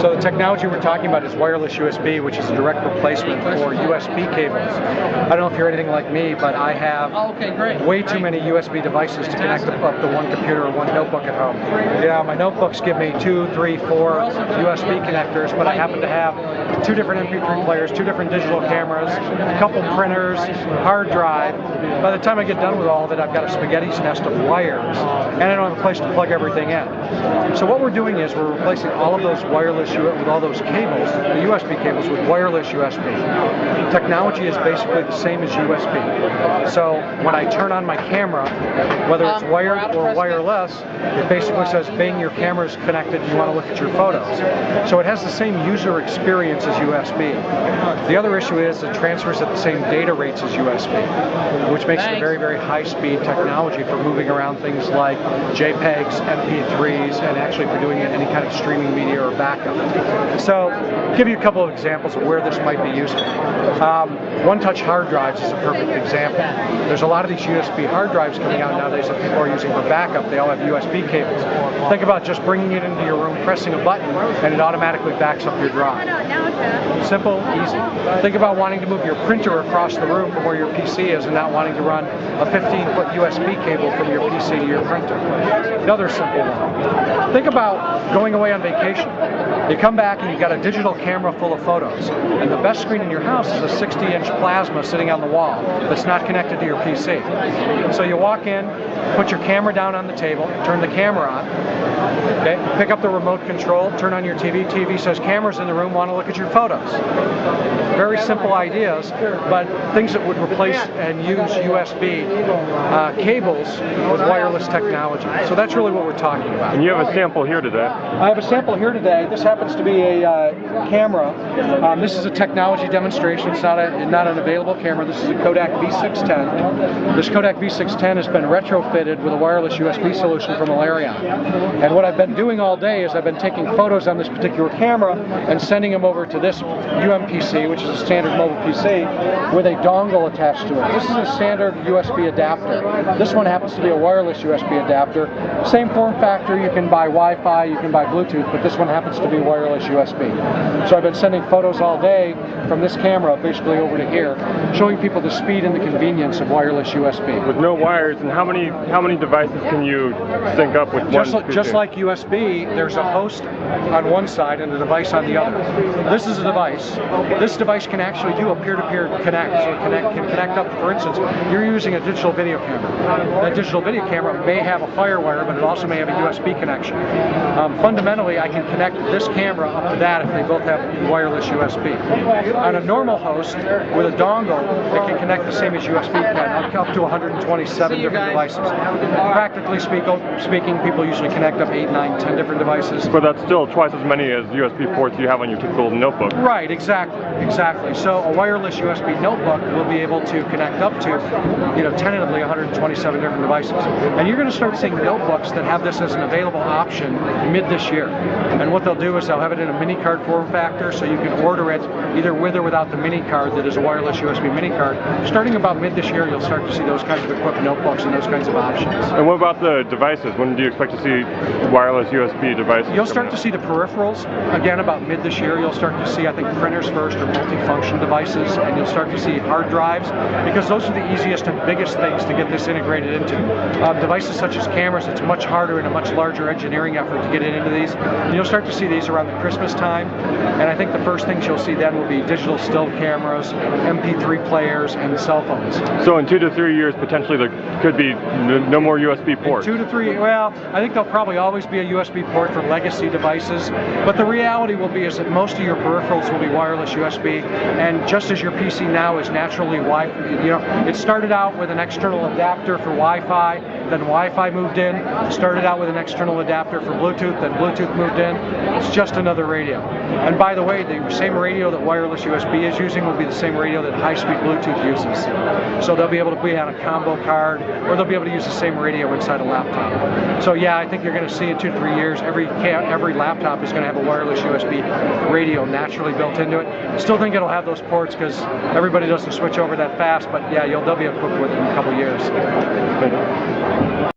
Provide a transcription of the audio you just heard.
So the technology we're talking about is wireless USB, which is a direct replacement for USB cables. I don't know if you're anything like me, but I have way too many USB devices to connect up to one computer or one notebook at home. Yeah, my notebooks give me 2, 3, 4 USB connectors, but I happen to have 2 different MP3 players, 2 different digital cameras, a couple printers, hard drive. By the time I get done with all of it, I've got a spaghetti's nest of wires, and I don't have a place to plug everything in. So what we're doing is we're replacing all of those wireless with all those cables, the USB cables, with wireless USB. Technology is basically the same as USB. So when I turn on my camera, whether it's wired or wireless, it basically says, "Bing, your camera's connected. You want to look at your photos." So it has the same user experience as USB. The other issue is it transfers at the same data rates as USB, which makes it a very, very high-speed technology for moving around things like JPEGs, MP3s, and actually for doing any kind of streaming media or backup. So, I'll give you a couple of examples of where this might be useful. One-touch hard drives is a perfect example. There's a lot of these USB hard drives coming out nowadays that people are using for backup. They all have USB cables. Think about just bringing it into your room, pressing a button, and it automatically backs up your drive. Simple, easy. Think about wanting to move your printer across the room from where your PC is and not wanting to run a 15-foot USB cable from your PC to your printer. Another simple one. Think about going away on vacation. You come back and you've got a digital camera full of photos, and the best screen in your house is a 60-inch plasma sitting on the wall that's not connected to your PC. So you walk in, put your camera down on the table, turn the camera on, okay, pick up the remote control, turn on your TV. TV says, "Camera's in the room, want to look at your photos." Very simple ideas, but things that would replace and use USB cables with wireless technology. So that's really what we're talking about. And you have a sample here today. I have a sample here today. This happens to be a camera. This is a technology demonstration. It's not an available camera. This is a Kodak V610. This Kodak V610 has been retrofitted with a wireless USB solution from Alarion. And what I've been doing all day is I've been taking photos on this particular camera and sending them over to this UMPC, which is a standard mobile PC, with a dongle attached to it. This is a standard USB adapter. This one happens to be a wireless USB adapter. Same form factor. You can buy Wi-Fi, you can buy Bluetooth, but this one happens to be wireless USB. So I've been sending photos all day from this camera basically over to here, showing people the speed and the convenience of wireless USB. With no wires, and how many devices can you sync up with one? Just like USB, there's a host on one side and a device on the other. This is a device. This device can actually do a peer-to-peer connect, so it can connect up. For instance, you're using a digital video camera. That digital video camera may have a FireWire, but it also may have a USB connection. Fundamentally, I can connect this camera up to that if they both have wireless USB. On a normal host with a dongle, it can connect the same as USB can, up to 127 different devices. Practically speaking, people usually connect up 8, 9, 10 different devices. But that's still twice as many as USB ports you have on your typical notebook. Right, exactly. So a wireless USB notebook will be able to connect up to, tentatively 127 different devices. And you're going to start seeing notebooks that have this as an available option mid this year. And what they'll do is they'll have it in a mini card form factor, so you can order it either with or without the mini card that is a wireless USB mini card. Starting about mid this year, you'll start to see those kinds of equipped notebooks and those kinds of options. And what about the devices? When do you expect to see wireless USB devices? You'll start to see the peripherals, again, about mid this year. You'll start to see, I think, printers first or multi-function devices, and you'll start to see hard drives, because those are the easiest and biggest things to get this integrated into. Devices such as cameras, it's much harder and a much larger engineering effort to get it into these. And you'll start to see these around the Christmas time, and I think the first things you'll see then will be digital still cameras, MP3 players, and cell phones. So in 2 to 3 years, potentially there could be no more USB ports. In 2 to 3, well, I think there'll probably always be a USB port for legacy devices, but the reality will be is that most of your peripherals will be wireless USB, and just as your PC now is naturally Wi-Fi, it started out with an external adapter for Wi-Fi, then Wi-Fi moved in, started out with an external adapter for Bluetooth, then Bluetooth moved in. It's just another radio. And by the way, the same radio that wireless USB is using will be the same radio that high-speed Bluetooth uses. So they'll be able to be on a combo card, or they'll be able to use the same radio inside a laptop. So yeah, I think you're going to see in 2 to 3 years, every laptop is going to have a wireless USB radio naturally built into it. Still think it'll have those ports because everybody doesn't switch over that fast, but yeah, they'll be equipped with it in a couple years. Thank you.